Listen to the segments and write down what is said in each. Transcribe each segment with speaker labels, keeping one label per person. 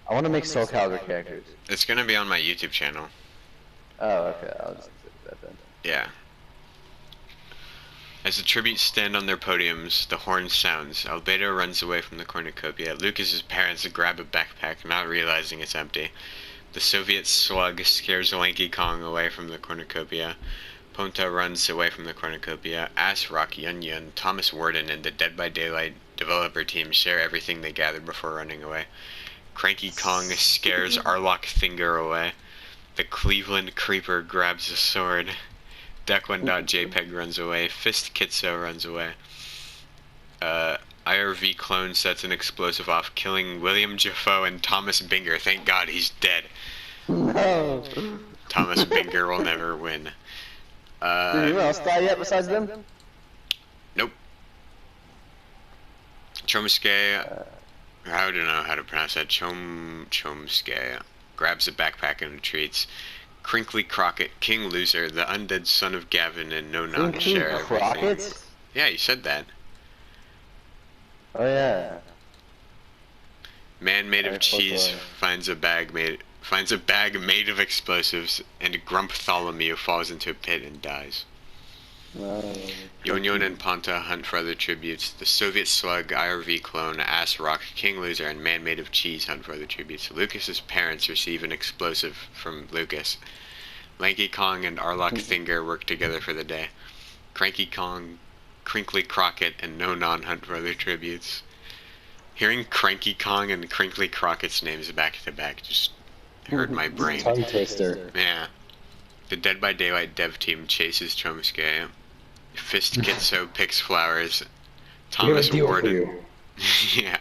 Speaker 1: I want to make Soul Calibur characters.
Speaker 2: It's gonna be on my YouTube channel.
Speaker 1: Oh, okay. I'll just do that then.
Speaker 2: Yeah. As the tributes stand on their podiums, the horn sounds. Albedo runs away from the cornucopia. Lucas's parents grab a backpack, not realizing it's empty. The Soviet slug scares Lanky Kong away from the cornucopia. Ponta runs away from the cornucopia. Ass Rock, Yun Yun, Thomas Warden, and the Dead by Daylight developer team share everything they gathered before running away. Cranky Kong scares Arlok Finger away. The Cleveland Creeper grabs a sword. Deck1.jpg runs away. Fist Kitso runs away. IRV clone sets an explosive off, killing William Jaffoe and Thomas Binger. Thank God he's dead.
Speaker 1: No.
Speaker 2: Thomas Binger will never win.
Speaker 1: Did anyone else die yet besides them?
Speaker 2: Nope. Chomsky, I don't know how to pronounce that. Chomsky grabs a backpack and retreats. Crinkly Crockett, King Loser, the undead son of Gavin, and No Non share everything.
Speaker 1: Crockett?
Speaker 2: Yeah, you said that.
Speaker 1: Oh yeah.
Speaker 2: Man made of cheese finds a bag made of explosives, and Grumptholomew falls into a pit and dies. Yon Yon and Ponta hunt for other tributes. The Soviet slug, IRV clone, Ass Rock, King Loser, and Man Made of Cheese hunt for other tributes. Lucas's parents receive an explosive from Lucas. Lanky Kong and Arlok Finger work together for the day. Cranky Kong, Crinkly Crockett, and No Non hunt for other tributes. Hearing Cranky Kong and Crinkly Crockett's names back to back just hurt my brain.
Speaker 3: Tongue twister.
Speaker 2: Yeah. The Dead by Daylight dev team chases Chomsky. Fist Kitso picks flowers. Thomas Warden. Yeah.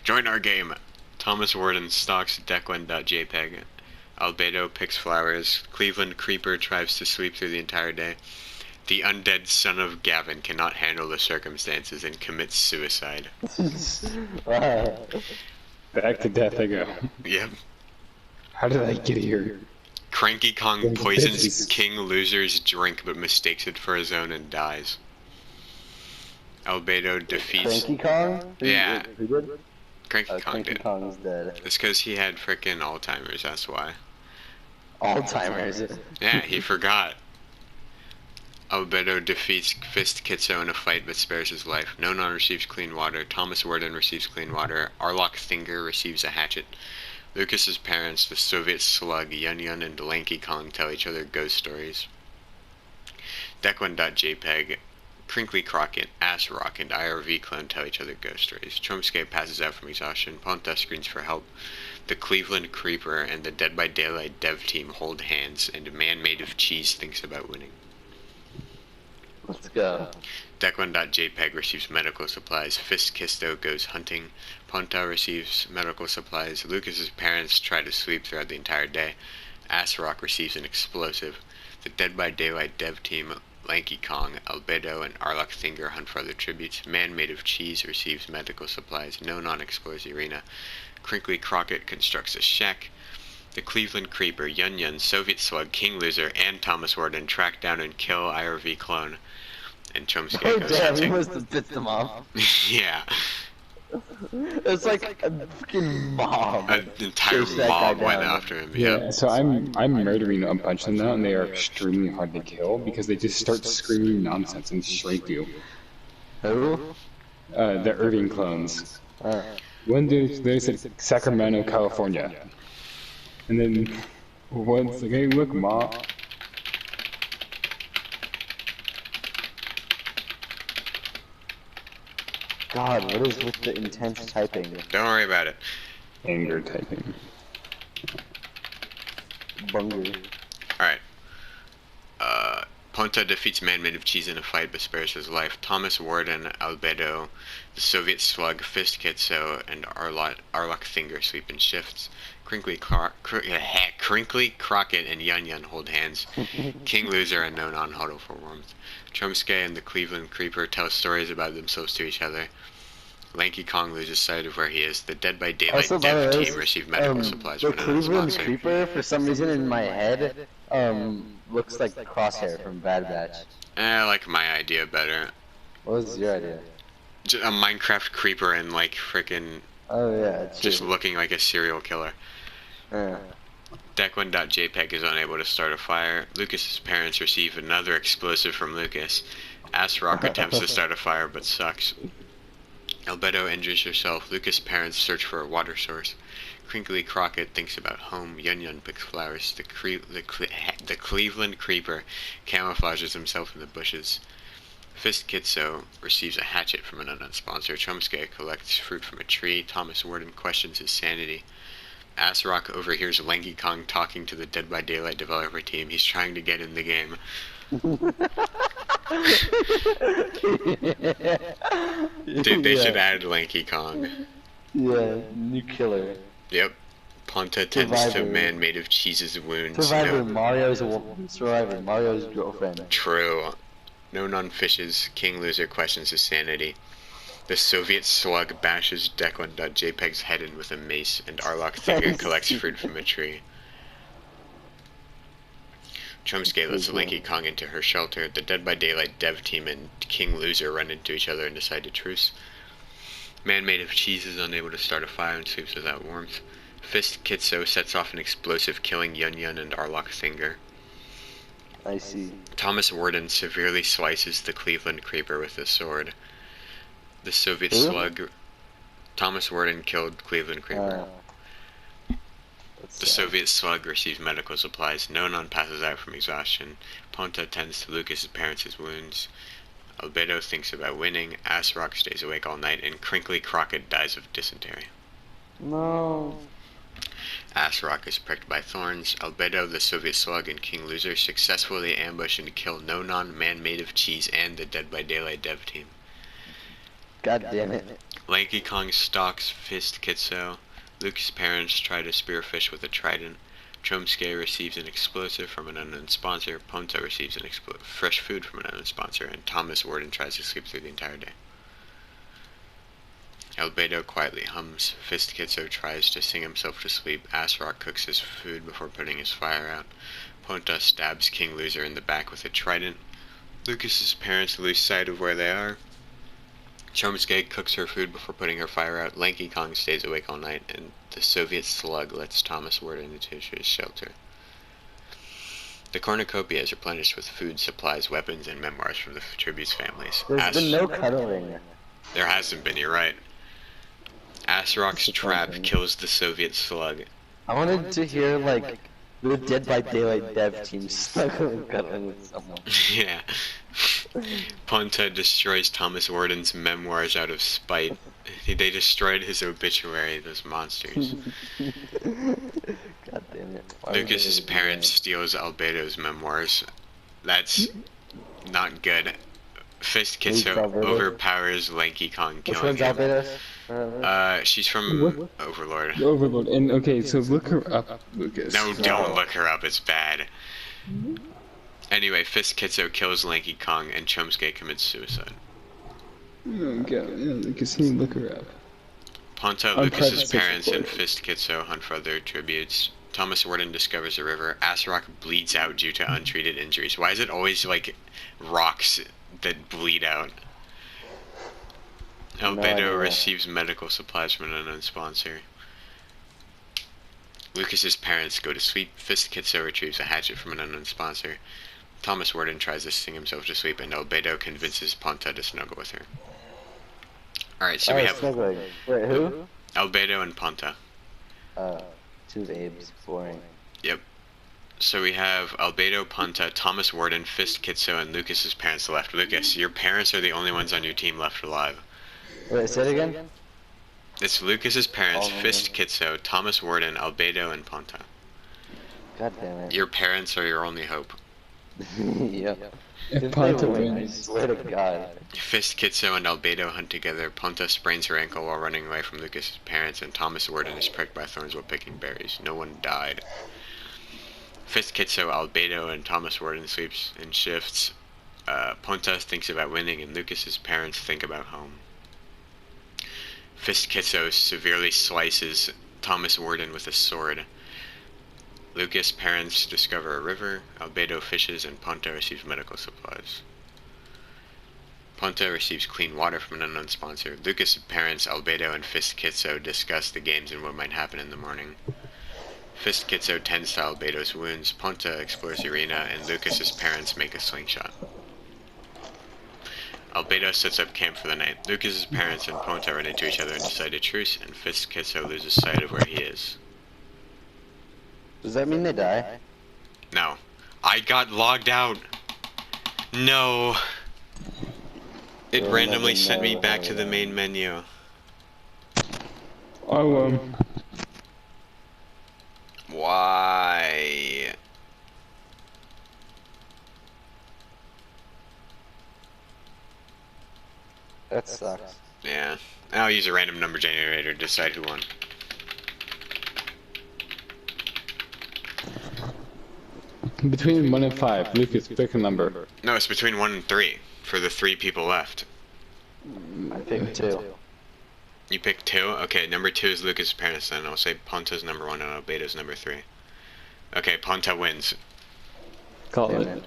Speaker 2: Join our game. Thomas Warden stalks Deck1.jpg. Albedo picks flowers. Cleveland Creeper tries to sleep through the entire day. The undead son of Gavin cannot handle the circumstances and commits suicide.
Speaker 3: Back to death I go.
Speaker 2: Yep.
Speaker 3: How did I get here?
Speaker 2: Cranky Kong poisons King Loser's drink but mistakes it for his own and dies. Albedo defeats...
Speaker 1: Cranky Kong?
Speaker 2: Yeah.
Speaker 1: Who did?
Speaker 2: Cranky Kong
Speaker 1: Cranky
Speaker 2: did.
Speaker 1: Kong is dead.
Speaker 2: It's because he had frickin' Alzheimer's, that's why.
Speaker 1: Alzheimer's.
Speaker 2: Yeah, he forgot. Albedo defeats Fist Kitso in a fight but spares his life. No Non receives clean water. Thomas Warden receives clean water. Arlok Finger receives a hatchet. Lucas's parents, the Soviet slug, Yun Yun and Lanky Kong, tell each other ghost stories. Deck1.jpg, Crinkly Crockett, Ass Rock, and IRV clone tell each other ghost stories. Chomsky passes out from exhaustion. Ponta screams for help. The Cleveland Creeper and the Dead by Daylight dev team hold hands, and a man made of cheese thinks about winning.
Speaker 1: Let's go.
Speaker 2: Deck1.jpg receives medical supplies. Fist Kisto goes hunting. Ponta receives medical supplies. Lucas's parents try to sleep throughout the entire day. Ass Rock receives an explosive. The Dead by Daylight dev team, Lanky Kong, Albedo, and Arlok Finger hunt for other tributes. Man made of cheese receives medical supplies. No Non explores the arena. Crinkly Crockett constructs a shack. The Cleveland Creeper, Yun Yun, Soviet Slug, King Loser, and Thomas Warden track down and kill IRV clone. And Chomsky
Speaker 1: Oh
Speaker 2: goes
Speaker 1: damn, he
Speaker 2: hunting.
Speaker 1: must have bit them off.
Speaker 2: Yeah.
Speaker 1: It's like a fucking mob.
Speaker 2: An entire
Speaker 1: Chase that guy
Speaker 2: mob went
Speaker 1: down.
Speaker 2: after him,
Speaker 3: Yeah,
Speaker 2: yeah.
Speaker 3: so I'm murdering a bunch of them now, and they are extremely hard to kill because they just start screaming nonsense and shrink you.
Speaker 1: Who?
Speaker 3: The Irving clones. One dude, they said Sacramento, California. And then one's like, hey, look, Ma.
Speaker 1: God, what is with the intense typing?
Speaker 2: Don't worry about it.
Speaker 3: Anger typing.
Speaker 1: Bunger.
Speaker 2: Alright. Ponta defeats Man Made of Cheese in a fight but spares his life. Thomas Warden, Albedo, the Soviet slug, Fist Kitso, and Arlok Finger sleep in shifts. Crinkly Crockett and Yun Yun hold hands. King Loser and No Non huddle for warmth. Chomsky and the Cleveland Creeper tell stories about themselves to each other. Lanky Kong loses sight of where he is. The Dead by Daylight
Speaker 1: Also, by the
Speaker 2: dev
Speaker 1: way,
Speaker 2: team receive medical supplies
Speaker 1: the
Speaker 2: from another
Speaker 1: Cleveland
Speaker 2: sponsor.
Speaker 1: Creeper, for some reason in my head, looks like Crosshair from Bad Batch.
Speaker 2: I like my idea better.
Speaker 1: What was your idea?
Speaker 2: A Minecraft creeper and like frickin'
Speaker 1: Oh yeah, it's
Speaker 2: just
Speaker 1: true.
Speaker 2: looking like a serial killer.
Speaker 1: Yeah.
Speaker 2: Declan.jpg is unable to start a fire. Lucas's parents receive another explosive from Lucas. Rock attempts to start a fire but sucks. Albedo injures herself. Lucas' parents search for a water source. Crinkly Crockett thinks about home. Yun picks flowers. The Cleveland Creeper camouflages himself in the bushes. Fist Kitso receives a hatchet from an unknown sponsor. Chomsky collects fruit from a tree. Thomas Warden questions his sanity. Rock overhears Lanky Kong talking to the Dead by Daylight developer team. He's trying to get in the game. Dude, they should add Lanky Kong.
Speaker 1: Yeah, new killer.
Speaker 2: Yep. Ponta tends to man made of cheese's wounds.
Speaker 1: Survivor, Mario's girlfriend.
Speaker 2: True. No non-fishes. King Loser questions his sanity. The Soviet slug bashes Declan.jpg's head in with a mace, and Arlok Thicker collects fruit from a tree. Chomsky lets Lanky Kong into her shelter. The Dead by Daylight dev team and King Loser run into each other and decide to truce. Man made of cheese is unable to start a fire and sleeps without warmth. Fist Kitso sets off an explosive, killing Yun and Arlok Thinger.
Speaker 1: I see.
Speaker 2: Thomas Warden severely slices the Cleveland Creeper with a sword. The Soviet slug... Thomas Warden killed Cleveland Creeper. The Soviet slug receives medical supplies. Nonon passes out from exhaustion. Ponta tends to Lucas's parents' wounds. Albedo thinks about winning. Rock stays awake all night, and Crinkly Crockett dies of dysentery.
Speaker 1: No.
Speaker 2: Rock is pricked by thorns. Albedo, the Soviet slug, and King Loser successfully ambush and kill Nonon, Man Made of Cheese, and the Dead by Daylight dev team.
Speaker 1: God damn it.
Speaker 2: Lanky Kong stalks Fist Kitso. Luke's parents try to spearfish with a trident. Chomsky receives an explosive from an unknown sponsor. Ponta receives fresh food from an unknown sponsor. And Thomas Warden tries to sleep through the entire day. Albedo quietly hums. Fist Kitso tries to sing himself to sleep. Rock cooks his food before putting his fire out. Ponta stabs King Loser in the back with a trident. Lucas's parents lose sight of where they are. Chomsky cooks her food before putting her fire out. Lanky Kong stays awake all night, and the Soviet slug lets Thomas Warden into his shelter. The cornucopia is replenished with food, supplies, weapons, and memoirs from the tributes' families.
Speaker 1: There's been no cuddling.
Speaker 2: There hasn't been, you're right. Rock's trap kills the Soviet slug.
Speaker 1: I wanted to hear, like, the Dead by Daylight dev team snuggling cuddling with someone.
Speaker 2: Yeah. Ponta destroys Thomas Warden's memoirs out of spite. They destroyed his obituary, those monsters.
Speaker 1: God damn it.
Speaker 2: Lucas's parents steals Albedo's memoirs. That's not good. Fist Kitso overpowers Lanky Kong, killing him. She's from Overlord.
Speaker 3: Overlord. And okay, so look her up, Lucas.
Speaker 2: No, don't look her up. It's bad. Anyway, Fist Kitso kills Lanky Kong, and Chomsky commits suicide.
Speaker 3: Oh god, yeah, Lucas, you look her up.
Speaker 2: Ponta, Lucas's parents, and Fist Kitso hunt for other tributes. Thomas Warden discovers a river. Rock bleeds out due to untreated injuries. Why is it always, like, rocks that bleed out? Albedo receives medical supplies from an unknown sponsor. Lucas's parents go to sleep. Fist Kitso retrieves a hatchet from an unknown sponsor. Thomas Warden tries to sing himself to sleep, and Albedo convinces Ponta to snuggle with her. Alright, so we have...
Speaker 1: Snuggling. Wait, who?
Speaker 2: Albedo and Ponta.
Speaker 1: Two babes. Boring.
Speaker 2: Yep. So we have Albedo, Ponta, Thomas Warden, Fist Kitso, and Lucas's parents left. Lucas, your parents are the only ones on your team left alive.
Speaker 1: Wait, say it again?
Speaker 2: It's Lucas's parents, Fist Kitso, Thomas Warden, Albedo, and Ponta.
Speaker 1: God damn it.
Speaker 2: Your parents are your only hope.
Speaker 1: Yep.
Speaker 3: If Ponta wins,
Speaker 1: I swear to God.
Speaker 2: Fist Kitso and Albedo hunt together. Ponta sprains her ankle while running away from Lucas's parents, and Thomas Warden is pricked by thorns while picking berries. No one died. Fist Kitso, Albedo, and Thomas Warden sleeps in shifts. Ponta thinks about winning, and Lucas's parents think about home. Fist Kitso severely slices Thomas Warden with a sword. Lucas' parents discover a river. Albedo fishes, and Ponta receives medical supplies. Ponta receives clean water from an unknown sponsor. Lucas' parents, Albedo and Fist Kitso, discuss the games and what might happen in the morning. Fist Kitso tends to Albedo's wounds. Ponta explores the arena, and Lucas' parents make a slingshot. Albedo sets up camp for the night. Lucas' parents and Ponta run into each other and decide a truce, and Fist Kitso loses sight of where he is.
Speaker 1: Does that mean they die?
Speaker 2: No. I got logged out! No! It randomly sent me back to the main menu.
Speaker 3: Oh,
Speaker 2: Why?
Speaker 1: That sucks.
Speaker 2: Yeah. I'll use a random number generator to decide who won.
Speaker 3: between 1 and 5, Lucas, pick a number.
Speaker 2: No, it's between 1 and 3 for the 3 people left.
Speaker 1: I picked 2.
Speaker 2: You picked 2? Okay, number 2 is Lucas' parents then. I'll say Ponta's number 1 and Albedo's number 3. Okay, Ponta wins.
Speaker 3: Call
Speaker 1: Damn
Speaker 3: it.
Speaker 1: it.